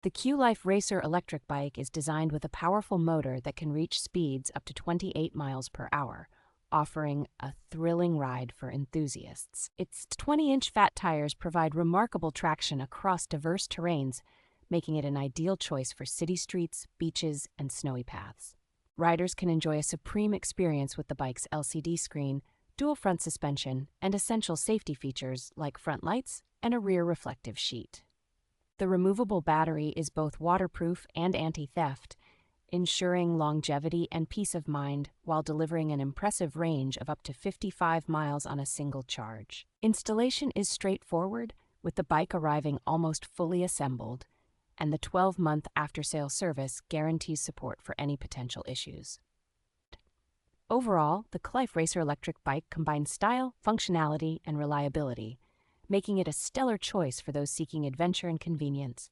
The Qlife Racer Electric Bike is designed with a powerful motor that can reach speeds up to 28 miles per hour, offering a thrilling ride for enthusiasts. Its 20-inch fat tires provide remarkable traction across diverse terrains, making it an ideal choice for city streets, beaches, and snowy paths. Riders can enjoy a supreme experience with the bike's LCD screen, dual front suspension, and essential safety features like front lights and a rear reflective sheet. The removable battery is both waterproof and anti-theft, ensuring longevity and peace of mind while delivering an impressive range of up to 55 miles on a single charge. Installation is straightforward, with the bike arriving almost fully assembled, and the 12-month after-sale service guarantees support for any potential issues. Overall, the Qlife Racer Electric Bike combines style, functionality, and reliability, making it a stellar choice for those seeking adventure and convenience.